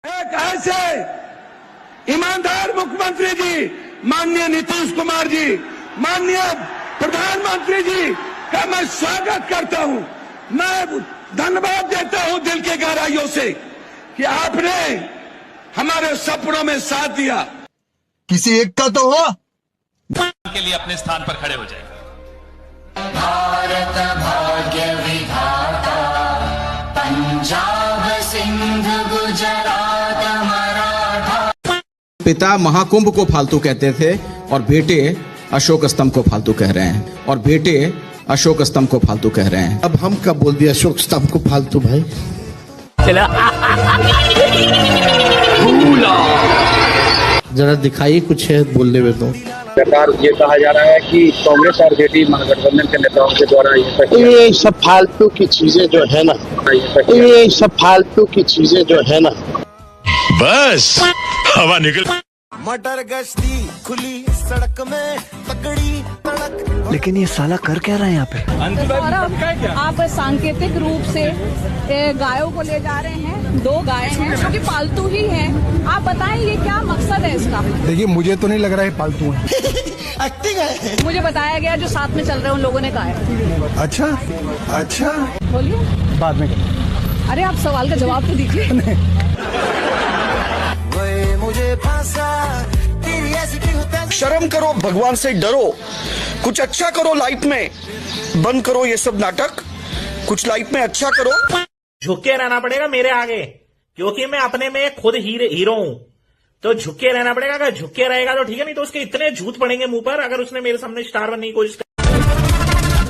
एक ऐसे ईमानदार मुख्यमंत्री जी, माननीय नीतीश कुमार जी, माननीय प्रधानमंत्री जी का मैं स्वागत करता हूं। मैं धन्यवाद देता हूं दिल के गहराइयों से कि आपने हमारे सपनों में साथ दिया। किसी एक का तो हो के लिए अपने स्थान पर खड़े हो जाए। भारत भाग्य विधाता, पंजाब सिंध गुजरात मराठा। पिता महाकुंभ को फालतू कहते थे और बेटे अशोक स्तंभ को फालतू कह रहे हैं, और बेटे अशोक स्तंभ को फालतू कह रहे हैं। अब हम कब बोल दिया अशोक स्तंभ को फालतू भाई? चला जरा दिखाइए कुछ है बोलने में तो। सरकार ये कहा जा रहा है कि कांग्रेस और जेडी महागठबंधन के नेताओं के द्वारा ये सब फालतू की चीजें जो है ना, ये सब फालतू की चीजें जो है ना, बस हवा निकल। मटर गश्ती खुली सड़क में पकड़ी तड़क। लेकिन ये साला कर क्या रहा है यहाँ पे? आप सांकेतिक रूप से गायों को ले जा रहे हैं। 2 गाय हैं जो कि पालतू ही हैं। आप बताएं ये क्या मकसद है इसका? देखिए मुझे तो नहीं लग रहा है पालतू है। एक्टिंग है। मुझे बताया गया जो साथ में चल रहे हैं उन लोगों ने कहा है। अच्छा अच्छा, बोलिए बाद में अरे आप सवाल का जवाब तो दीजिए। मुझे फांसा तेरी ऐसी होता। शर्म करो, भगवान से डरो, कुछ अच्छा करो लाइफ में। बंद करो ये सब नाटक, कुछ लाइफ में अच्छा करो। झुके रहना पड़ेगा मेरे आगे, क्योंकि मैं अपने में खुद हीरो हूं। तो झुके रहना पड़ेगा। अगर झुके रहेगा तो ठीक है, नहीं तो उसके इतने झूठ पड़ेंगे मुंह पर अगर उसने मेरे सामने स्टार बनने की कोशिश की।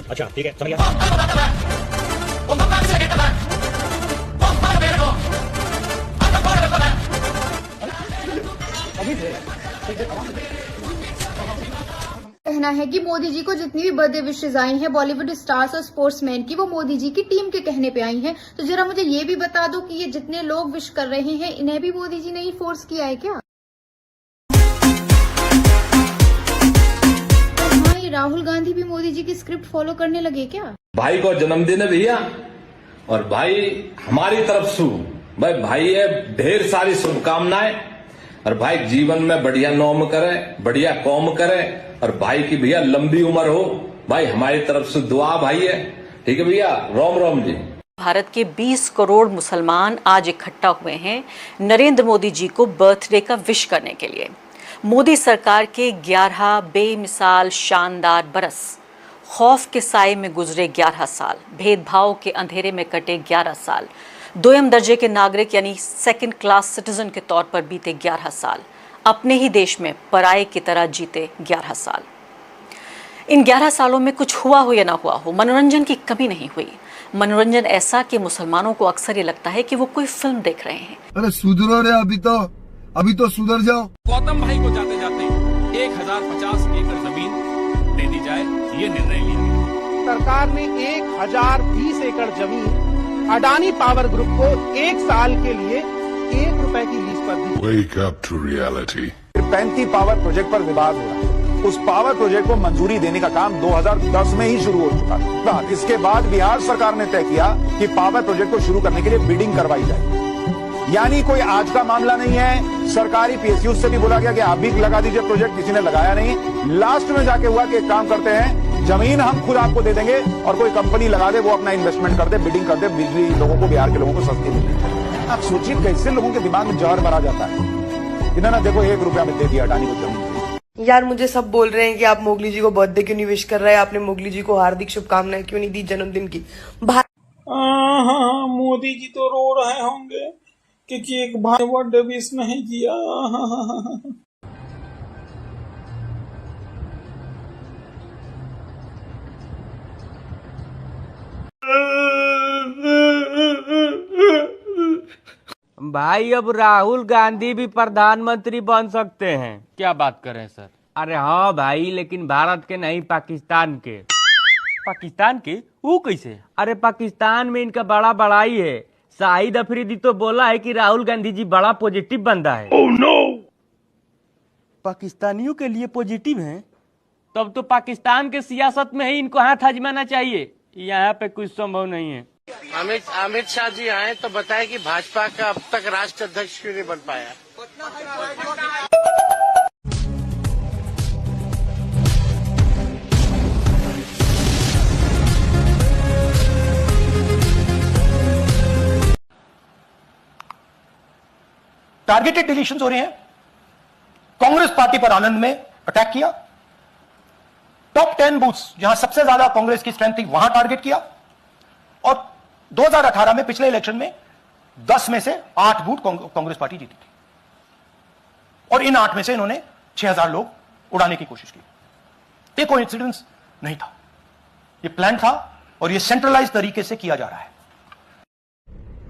अच्छा ठीक है, समझ गया। कहना है कि मोदी जी को जितनी भी बर्थडे विशेज आई हैं बॉलीवुड स्टार्स और स्पोर्ट्समैन की, वो मोदी जी की टीम के कहने पे आई हैं। तो जरा मुझे ये भी बता दो कि ये जितने लोग विश कर रहे हैं इन्हें भी मोदी जी ने ही फोर्स किया है क्या? हाँ, ये राहुल गांधी भी मोदी जी की स्क्रिप्ट फॉलो करने लगे क्या? भाई को जन्मदिन है भैया, और भाई हमारी तरफ से भाई है ढेर सारी शुभकामनाएं। और भाई जीवन में बढ़िया नौम करे, बढ़िया कौम करे, और भाई की भैया लंबी उम्र हो। भाई हमारी तरफ से दुआ भाई है। ठीक है भैया, रोम रोम जी। भारत के 20 करोड़ मुसलमान आज इकट्ठा हुए हैं नरेंद्र मोदी जी को बर्थडे का विश करने के लिए। मोदी सरकार के 11 बेमिसाल शानदार बरस, खौफ के साए में गुजरे 11 साल, भेदभाव के अंधेरे में कटे 11 साल, दोयम दर्जे के नागरिक यानी सेकंड क्लास सिटीजन के तौर पर बीते 11 साल, अपने ही देश में पराये की तरह जीते 11 साल। इन 11 सालों में कुछ हुआ हो या ना हुआ हो, मनोरंजन की कमी नहीं हुई। मनोरंजन ऐसा कि मुसलमानों को अक्सर ये लगता है कि वो कोई फिल्म देख रहे हैं। अरे सुधरो रे, अभी तो सुधर जाओ। गौतम भाई को जाते जाते 1050 एकड़ जमीन दे दी जाए, ये निर्णय लिया गया। सरकार ने 1020 एकड़ जमीन अडानी पावर ग्रुप को 1 साल के लिए 1 रुपए की लीज पर दी। Wake up to reality. 35 power project पर विवाद हो रहा है। उस पावर प्रोजेक्ट को मंजूरी देने का काम 2010 में ही शुरू हो चुका था। इसके बाद बिहार सरकार ने तय किया कि पावर प्रोजेक्ट को शुरू करने के लिए बिडिंग करवाई जाए। यानी कोई आज का मामला नहीं है। सरकारी पीएसयू से भी बोला गया कि आप भी लगा दीजिए प्रोजेक्ट, किसी ने लगाया नहीं। लास्ट में जाके हुआ कि एक काम करते हैं, जमीन हम खुद आपको दे देंगे और कोई कंपनी लगा दे, वो अपना इन्वेस्टमेंट कर दे, बिडिंग कर दे, बिजली लोगों को, बिहार के लोगों को सस्ती मिले। आप सोचिए कैसे लोगों के दिमाग में जहर भरा जाता है। इन्होंने देखो 1 रुपया में दे दिया अडानी को जमीन। यार मुझे सब बोल रहे हैं कि आप मोगली जी को बर्थडे क्यों नहीं विश कर रहे हैं, आपने मोगली जी को हार्दिक शुभकामनाएं क्यों नहीं दी जन्मदिन की। मोदी जी तो रो रहे होंगे क्योंकि एक भाई बर्थडे विश नहीं किया। भाई अब राहुल गांधी भी प्रधानमंत्री बन सकते हैं। क्या बात कर रहे हैं सर? अरे हाँ भाई, लेकिन भारत के नहीं, पाकिस्तान के। पाकिस्तान के? वो कैसे? अरे पाकिस्तान में इनका बड़ा बड़ाई है। शाहिद अफरीदी तो बोला है कि राहुल गांधी जी बड़ा पॉजिटिव बंदा है। Oh no! पाकिस्तानियों के लिए पॉजिटिव हैं? तब तो पाकिस्तान के सियासत में ही इनको हाथ आजमाना चाहिए। यहाँ पे कुछ संभव नहीं है। अमित शाह जी आए तो बताए कि भाजपा का अब तक राष्ट्रीय अध्यक्ष क्यों नहीं बन पाया। टारगेटेड डिलीशंस हो रहे हैं। कांग्रेस पार्टी पर आनंद में अटैक किया, टॉप 10 बूथ्स जहां सबसे ज्यादा कांग्रेस की स्ट्रेंथ थी वहां टारगेट किया, और 2018 में पिछले इलेक्शन में 10 में से 8 बूथ कांग्रेस पार्टी जीती थी, और इन 8 में से इन्होंने 6000 लोग उड़ाने की कोशिश की। ये कोइंसिडेंस नहीं था, ये प्लान था और ये सेंट्रलाइज तरीके से किया जा रहा है।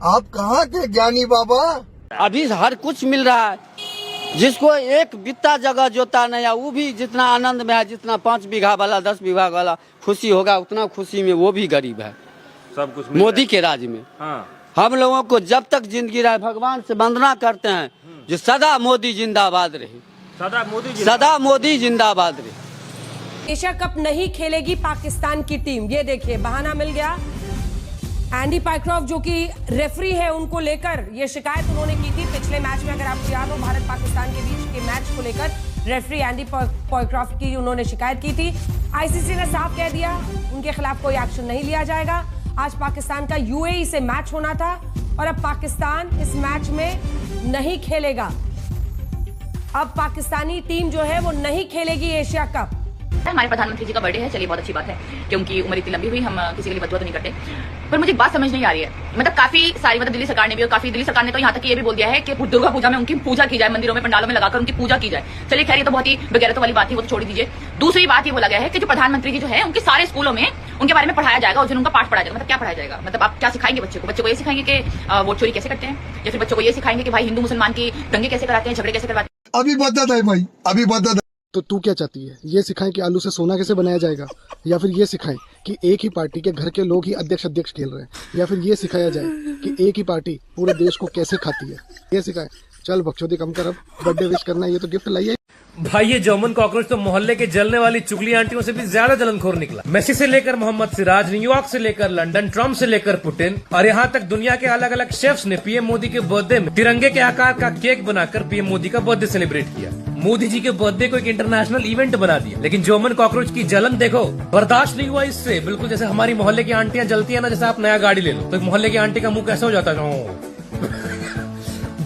आप कहाँ के ज्ञानी बाबा? अभी हर कुछ मिल रहा है, जिसको एक बित्ता जगह जोता नहीं है वो भी जितना आनंद में है, जितना 5 बीघा वाला 10 बीघा वाला खुशी होगा उतना खुशी में वो भी गरीब है। सब कुछ मोदी के राज में। हाँ। हम लोगों को जब तक जिंदगी रहे भगवान से वंदना करते हैं जो सदा मोदी जिंदाबाद रहे, सदा मोदी जिंदाबाद रहे। एशिया कप नहीं खेलेगी पाकिस्तान की टीम, ये देखिए बहाना मिल गया। एंडी पाइक्रॉफ्ट जो कि रेफरी है उनको लेकर ये शिकायत उन्होंने की थी पिछले मैच में, अगर आपको याद हो भारत पाकिस्तान के बीच के मैच को लेकर रेफरी एंडी पाइक्रॉफ्ट की उन्होंने शिकायत की थी। आईसीसी ने साफ कह दिया उनके खिलाफ कोई एक्शन नहीं लिया जाएगा। आज पाकिस्तान का यूएई से मैच होना था और अब पाकिस्तान इस मैच में नहीं खेलेगा। अब पाकिस्तानी टीम जो है वो नहीं खेलेगी एशिया कप। हमारे प्रधानमंत्री जी का बर्थडे है, चलिए बहुत अच्छी बात है, क्योंकि उम्र इतनी लंबी हुई हम किसी के लिए बददुआ तो नहीं करते। पर मुझे एक बात समझ नहीं आ रही है, मतलब काफी सारी दिल्ली सरकार ने भी, और काफी दिल्ली सरकार ने तो यहाँ तक ये भी बोल दिया है कि दुर्गा पूजा में उनकी पूजा की जाए, मंदिरों में पंडालों में लगाकर उनकी पूजा की जाए। चलिए खैर ये तो बहुत ही बेगैरत वाली बात थी, वो तो छोड़ दीजिए। दूसरी बात ये बोला गया है कि जो प्रधानमंत्री जी जो है उनके सारे स्कूलों में उनके बारे में पढ़ाया जाएगा, और उनका पाठ पढ़ाया जाएगा। मतलब क्या पढ़ाया जाएगा, मतलब आप क्या सिखाएंगे बच्चों को ये सिखाएंगे कि वोट चोरी कैसे करते हैं, या फिर बच्चों को ये सिखाएंगे कि भाई हिंदू मुसलमान की दंगे कैसे कराते हैं, झगड़े कैसे करवाते हैं। अभी बता भाई, अभी बता। तो तू क्या चाहती है, ये सिखाएं कि आलू से सोना कैसे बनाया जाएगा, या फिर ये सिखाएं कि एक ही पार्टी के घर के लोग ही अध्यक्ष खेल रहे हैं, या फिर ये सिखाया जाए कि एक ही पार्टी पूरे देश को कैसे खाती है, ये सिखाएं। चल बकचोदी कम कर, अब बर्थडे विश करना है, ये तो गिफ्ट लाइए। भाई ये जर्मन कॉकरोच तो मोहल्ले के जलने वाली चुगली आंटियों से भी ज्यादा जलनखोर निकला। मेसी से लेकर मोहम्मद सिराज, न्यूयॉर्क से लेकर लंदन, ट्रम्प से लेकर पुतिन, और यहाँ तक दुनिया के अलग अलग शेफ्स ने पीएम मोदी के बर्थडे में तिरंगे के आकार का केक बनाकर पीएम मोदी का बर्थडे सेलिब्रेट किया। मोदी जी के बर्थडे को एक इंटरनेशनल इवेंट बना दिया। लेकिन जर्मन कॉकरोच की जलन देखो, बर्दाश्त नहीं हुआ इससे। बिल्कुल जैसे हमारी मोहल्ले की आंटियां जलती है ना, जैसे आप नया गाड़ी ले लो तो मोहल्ले की आंटी का मुंह कैसा हो जाता है,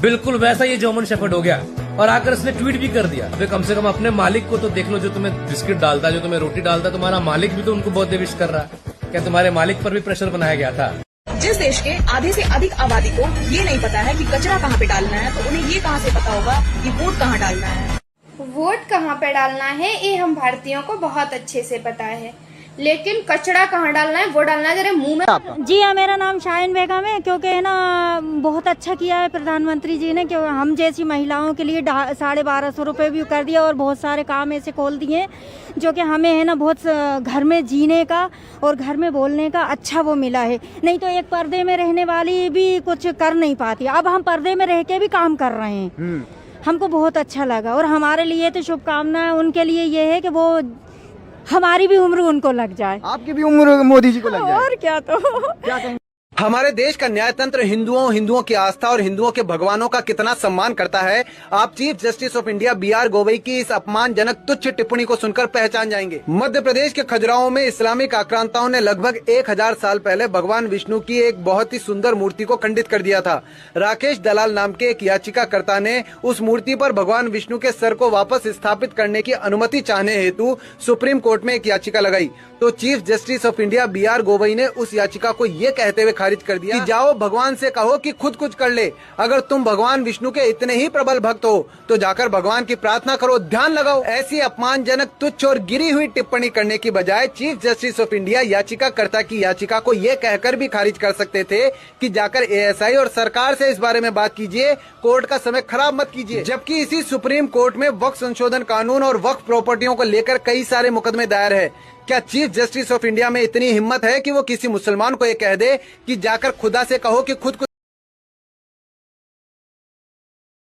बिल्कुल वैसा ये जर्मन शेफर्ड हो गया। और आकर इसने ट्वीट भी कर दिया, अबे कम से कम अपने मालिक को तो देख लो, जो तुम्हें बिस्किट डालता है, जो तुम्हें रोटी डालता है, तुम्हारा मालिक भी तो उनको बर्थडे विश कर रहा है। क्या तुम्हारे मालिक पर भी प्रेशर बनाया गया था? जिस देश के आधे से अधिक आबादी को ये नहीं पता है कि कचरा कहाँ पे डालना है, तो उन्हें ये कहाँ से पता होगा कि वोट कहाँ डालना है। वोट कहाँ पे डालना है ये हम भारतीयों को बहुत अच्छे से पता है, लेकिन कचरा कहाँ डालना है वो डालना है जरा मुंह में। जी हाँ, मेरा नाम शाहीन बेगम है। क्योंकि है ना बहुत अच्छा किया है प्रधानमंत्री जी ने, क्योंकि हम जैसी महिलाओं के लिए 1250 रुपये भी कर दिया, और बहुत सारे काम ऐसे खोल दिए जो कि हमें है ना बहुत घर में जीने का और घर में बोलने का अच्छा वो मिला है। नहीं तो एक पर्दे में रहने वाली भी कुछ कर नहीं पाती, अब हम पर्दे में रह के भी काम कर रहे हैं। हमको बहुत अच्छा लगा, और हमारे लिए तो शुभकामनाएं उनके लिए ये है कि वो हमारी भी उम्र उनको लग जाए, आपकी भी उम्र मोदी जी को लग जाए, और क्या। तो क्या कहेंगे? हमारे देश का न्यायतंत्र हिंदुओं की आस्था और हिंदुओं के भगवानों का कितना सम्मान करता है, आप chief justice of India BR Gavai की इस अपमानजनक तुच्छ टिप्पणी को सुनकर पहचान जाएंगे। मध्य प्रदेश के खजुराहो में इस्लामिक आक्रांताओं ने लगभग 1000 साल पहले भगवान विष्णु की एक बहुत ही सुंदर मूर्ति को खंडित कर दिया था। राकेश दलाल नाम के एक याचिकाकर्ता ने उस मूर्ति पर भगवान विष्णु के सर को वापस स्थापित करने की अनुमति चाहने हेतु सुप्रीम कोर्ट में एक याचिका लगाई। तो chief justice of India BR Gavai ने उस याचिका को ये कहते हुए खारिज कर दिया कि जाओ भगवान से कहो कि खुद कुछ कर ले। अगर तुम भगवान विष्णु के इतने ही प्रबल भक्त हो तो जाकर भगवान की प्रार्थना करो, ध्यान लगाओ। ऐसी अपमानजनक, तुच्छ और गिरी हुई टिप्पणी करने की बजाय चीफ जस्टिस ऑफ इंडिया याचिकाकर्ता की याचिका को ये कहकर भी खारिज कर सकते थे कि जाकर ASI और सरकार से इस बारे में बात कीजिए, कोर्ट का समय खराब मत कीजिए। जबकि इसी सुप्रीम कोर्ट में वक्फ संशोधन कानून और वक्फ प्रॉपर्टियों को लेकर कई सारे मुकदमे दायर है। क्या चीफ जस्टिस ऑफ इंडिया में इतनी हिम्मत है कि वो किसी मुसलमान को ये कह दे कि जाकर खुदा से कहो कि खुद